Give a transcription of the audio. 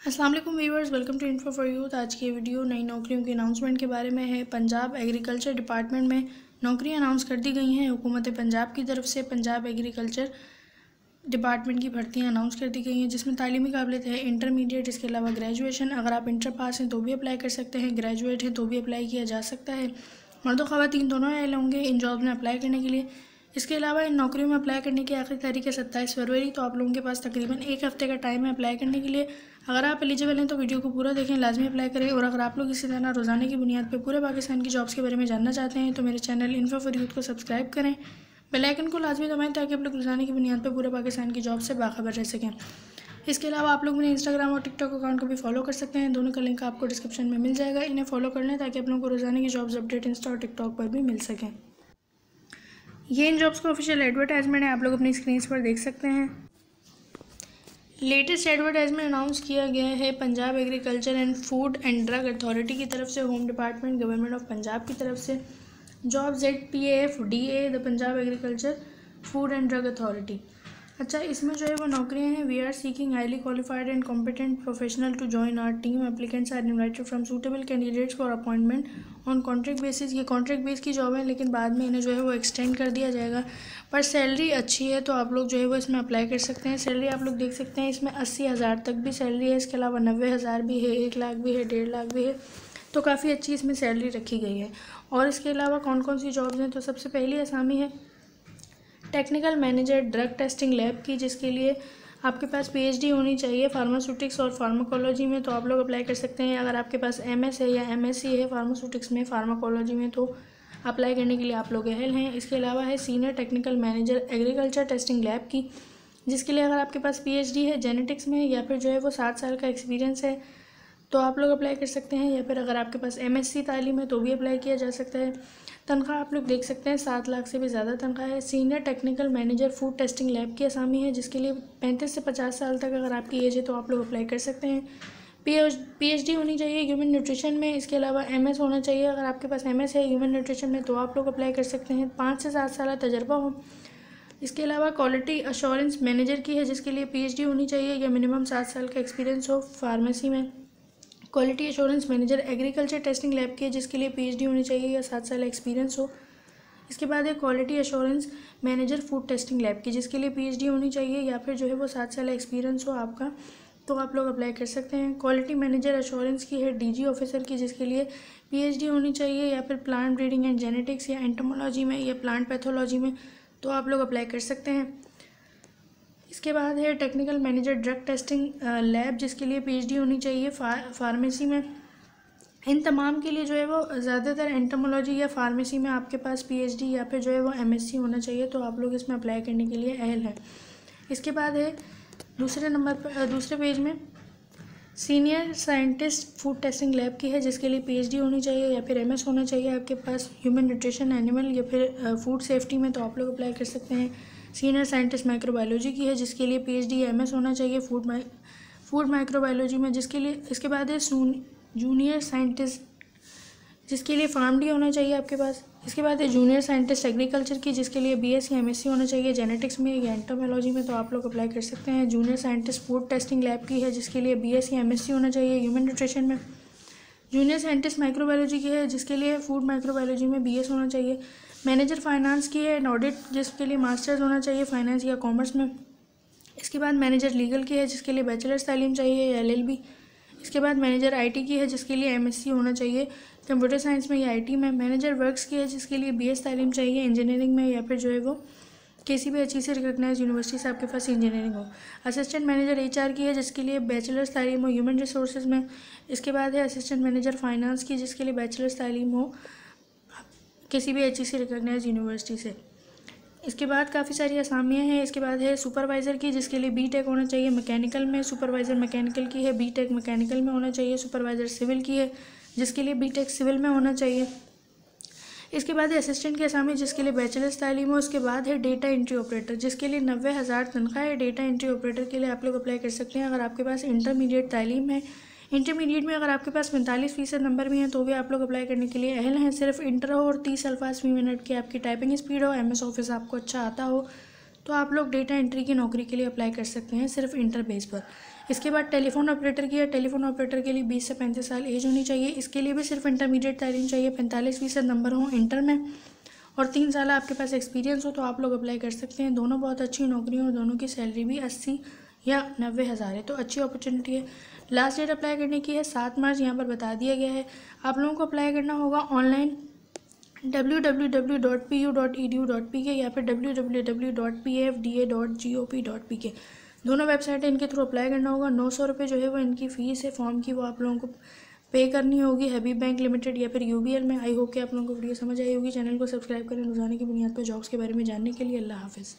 अस्सलाम वालेकुम viewers, welcome to info for youth. आज की वीडियो नई नौकरियों के अनाउंसमेंट के बारे में है। पंजाब एग्रीकल्चर डिपार्टमेंट में नौकरियां अनाउंस कर दी गई हैं। हुकूमत पंजाब की तरफ से पंजाब एग्रीकल्चर डिपार्टमेंट की भर्तियां अनाउंस कर दी गई हैं, जिसमें तालीमी काबिलियत है इंटरमीडिएट, इसके अलावा ग्रेजुएशन। अगर आप इंटर पास हैं तो भी अप्लाई कर सकते हैं, ग्रेजुएट हैं तो भी अप्लाई किया जा सकता है। मर्द और ख़वातीन दोनों एल होंगे इन जॉब में अप्लाई करने के लिए। इसके अलावा इन नौकरियों में अप्लाई करने की आखिरी तारीख है 27 फरवरी। तो आप लोगों के पास तकरीबन एक हफ़्ते का टाइम है अप्लाई करने के लिए। अगर आप एलिजिबल हैं तो वीडियो को पूरा देखें, लाजमी अप्लाई करें। और अगर आप लोग इसी तरह रोज़ाना की बुनियाद पर पूरे पाकिस्तान की जॉब्स के बारे में जानना चाहते हैं तो मेरे चैनल इन्फो फॉर यूथ को सब्सक्राइब करें, बेल आइकन को लाजमी दबाएं ताकि आप लोग रोज़ाना की बुनियाद पर पूरे पाकिस्तान की जॉब से बाखबर रह सकें। इसके अलावा आप लोग मेरे इंस्टाग्राम और टिकटॉक अकाउंट को भी फॉलो कर सकते हैं। दोनों का लिंक आपको डिस्क्रिप्शन में मिल जाएगा। इन्हें फॉलो कर लें ताकि आप लोगों को रोज़ाना की जॉब्स अपडेट इंस्टा और टिकटॉक पर भी मिल सकें। ये इन जॉब्स का ऑफिशियल एडवर्टाइजमेंट है, आप लोग अपनी स्क्रीन पर देख सकते हैं। लेटेस्ट एडवर्टाइजमेंट अनाउंस किया गया है Punjab agriculture and food and drug authority की तरफ से, home department government of Punjab की तरफ से। Job ZPAFDA the Punjab agriculture food and drug authority. अच्छा, इसमें जो है वो नौकरियां हैं। We are seeking highly qualified and competent professional to join our team. Applicants are invited from suitable candidates for appointment on contract basis. ये contract base की job है, लेकिन बाद में इन्हें जो है वो एक्सटेंड कर दिया जाएगा। पर सैलरी अच्छी है तो आप लोग जो है वो इसमें अप्लाई कर सकते हैं। सैलरी आप लोग देख सकते हैं, इसमें 80,000 तक भी सैलरी है। इसके अलावा 90,000 भी है, 1 लाख भी है, 1.5 लाख भी है। तो काफ़ी अच्छी इसमें सैलरी रखी गई है। और इसके अलावा कौन कौन सी जॉब्स हैं, तो सबसे पहली आसामी है technical manager drug testing lab की, जिसके लिए आपके पास PhD होनी चाहिए फार्मास्यूटिक्स और फार्माकोलॉजी में, तो आप लोग अप्लाई कर सकते हैं। अगर आपके पास MS है या MSc है फार्मास्यूटिक्स में, फार्माकोलॉजी में, तो अप्लाई करने के लिए आप लोग अहल हैं। इसके अलावा है senior technical manager agriculture testing lab की, जिसके लिए अगर आपके पास PhD है जेनेटिक्स में या फिर जो है वो 7 साल का एक्सपीरियंस है तो आप लोग अप्लाई कर सकते हैं। या फिर अगर आपके पास MSc तालीम है तो भी अप्लाई किया जा सकता है। तनख्वाह आप लोग देख सकते हैं 7 लाख से भी ज़्यादा तनख्वाह है। Senior technical manager food testing lab की आसामी है, जिसके लिए 35 से 50 साल तक अगर आपकी एज है तो आप लोग अप्लाई कर सकते हैं। PhD होनी चाहिए ह्यूमन न्यूट्रिशन में। इसके अलावा MS होना चाहिए। अगर आपके पास MS है ह्यूमन न्यूट्रिशन में तो आप लोग अप्लाई कर सकते हैं। 5 से 7 साल तजर्बा हो। इसके अलावा क्वालिटी अश्योरेंस मैनेजर की है, जिसके लिए PhD होनी चाहिए या मिनिमम 7 साल का एक्सपीरियंस हो फार्मेसी में। Quality assurance manager agriculture testing lab की है, जिसके लिए PhD होनी चाहिए या 7 साल एक्सपीरियंस हो। इसके बाद है quality assurance manager food testing lab की, जिसके लिए PhD होनी चाहिए या फिर जो है वो 7 साल एक्सपीरियंस हो आपका, तो आप लोग अप्लाई कर सकते हैं। क्वालिटी मैनेजर एश्योरेंस की है DG ऑफिसर की, जिसके लिए PhD होनी चाहिए या फिर प्लांट ब्रीडिंग एंड जेनेटिक्स या एंटोमोलॉजी में या प्लांट पैथोलॉजी में, तो आप लोग अप्लाई कर सकते हैं। इसके बाद है technical manager drug testing lab, जिसके लिए PhD होनी चाहिए फार्मेसी में। इन तमाम के लिए जो है वो ज़्यादातर एंटोमोलॉजी या फार्मेसी में आपके पास PhD या फिर जो है वो MSc होना चाहिए, तो आप लोग इसमें अप्लाई करने के लिए अहल हैं। इसके बाद है दूसरे पेज में senior scientist food testing lab की है, जिसके लिए PhD होनी चाहिए या फिर MS होना चाहिए आपके पास ह्यूमन न्यूट्रिशन एनिमल या फिर फूड सेफ्टी में, तो आप लोग अप्लाई कर सकते हैं। सीनियर साइंटिस्ट माइक्रोबायोलॉजी की है, जिसके लिए PhD या MS होना चाहिए फूड माइक्रोबायोलॉजी में, जिसके लिए इसके बाद है जूनियर साइंटिस्ट, जिसके लिए PharmD होना चाहिए आपके पास। इसके बाद है जूनियर साइंटिस्ट एग्रीकल्चर की, जिसके लिए BSc या MSc होना चाहिए जेनेटिक्स में या एंटोमोलॉजी में, तो आप लोग अप्लाई कर सकते हैं। Junior scientist food testing lab की है, जिसके लिए BSc या MSc होना चाहिए ह्यूमन न्यूट्रिशन में। जूनियर साइंटिस्ट माइक्रोबायोलॉजी की है, जिसके लिए फूड माइक्रोबायोलॉजी में BS होना चाहिए। मैनेजर फाइनेंस की है ऑडिट, जिसके लिए मास्टर्स होना चाहिए फाइनेंस या कॉमर्स में। इसके बाद मैनेजर लीगल की है, जिसके लिए बैचलर्स तालीम चाहिए या LLB। इसके बाद मैनेजर IT की है, जिसके लिए MSc होना चाहिए कंप्यूटर साइंस में या IT में। मैनेजर वर्क्स की है, जिसके लिए BS तालीम चाहिए इंजीनियरिंग में या फिर जो है वो किसी भी अच्छी से रिकॉग्नाइज यूनिवर्सिटी से आपके पास इंजीनियरिंग हो। असिस्टेंट मैनेजर HR की है, जिसके लिए बैचलर्स तालीम हो ह्यूमन रिसोर्सेज में। इसके बाद है असिस्टेंट मैनेजर फाइनेंस की, जिसके लिए बैचलर्स तालीम हो किसी भी अच्छी सी रिकॉग्नाइज यूनिवर्सिटी से। इसके बाद काफ़ी सारी असामियाँ हैं। इसके बाद है सुपरवाइज़र की, जिसके लिए BTech होना चाहिए मैकेनिकल में। सुपरवाइज़र मैकेनिकल की है, BTech मैकेनिकल में होना चाहिए। सुपरवाइज़र सिविल की है, जिसके लिए BTech सिविल में होना चाहिए। इसके बाद है असिस्टेंट की असामी, जिसके लिए बैचलर्स तालीम हो। उसके बाद है डेटा एंट्री ऑपरेटर, जिसके लिए 90,000 तनख्वाह है। डेटा एंट्री ऑपरेटर के लिए आप लोग अप्लाई कर सकते हैं अगर आपके पास इंटरमीडिएट तालीम है। इंटरमीडिएट में अगर आपके पास 45% नंबर भी हैं तो भी आप लोग अप्लाई करने के लिए अहल हैं। सिर्फ इंटर हो और 30 अल्फाज फी मिनट की आपकी टाइपिंग स्पीड हो, MS ऑफिस आपको अच्छा आता हो, तो आप लोग डेटा एंट्री की नौकरी के लिए अप्लाई कर सकते हैं सिर्फ इंटर बेस पर। इसके बाद टेलीफोन ऑपरेटर की है। टेलीफोन ऑपरेटर के लिए 20 से 35 साल एज होनी चाहिए। इसके लिए भी सिर्फ इंटरमीडिएट तालीम चाहिए, 45% नंबर हो इंटर में और 3 साल आपके पास एक्सपीरियंस हो तो आप लोग अप्लाई कर सकते हैं। दोनों बहुत अच्छी नौकरी और दोनों की सैलरी भी 80 या 90 हज़ार है, तो अच्छी अपॉर्चुनिटी है। लास्ट डेट अप्लाई करने की है 7 मार्च, यहाँ पर बता दिया गया है। आप लोगों को अप्लाई करना होगा ऑनलाइन www.pu.edu.pk या फिर www.pfda.gop.pk, दोनों वेबसाइट है, इनके थ्रू अप्लाई करना होगा। 900 रुपये जो है वो इनकी फ़ीस है फॉर्म की, वो आप लोगों को पे करनी होगी हबीब बैंक लिमिटेड या फिर यूबीएल में। आई होप कि आप लोगों को वीडियो समझ आई होगी। चैनल को सब्सक्राइब करें रोजाना की बुनियाद पर जॉब्स के बारे में जानने के लिए। अल्लाह हाफिज़।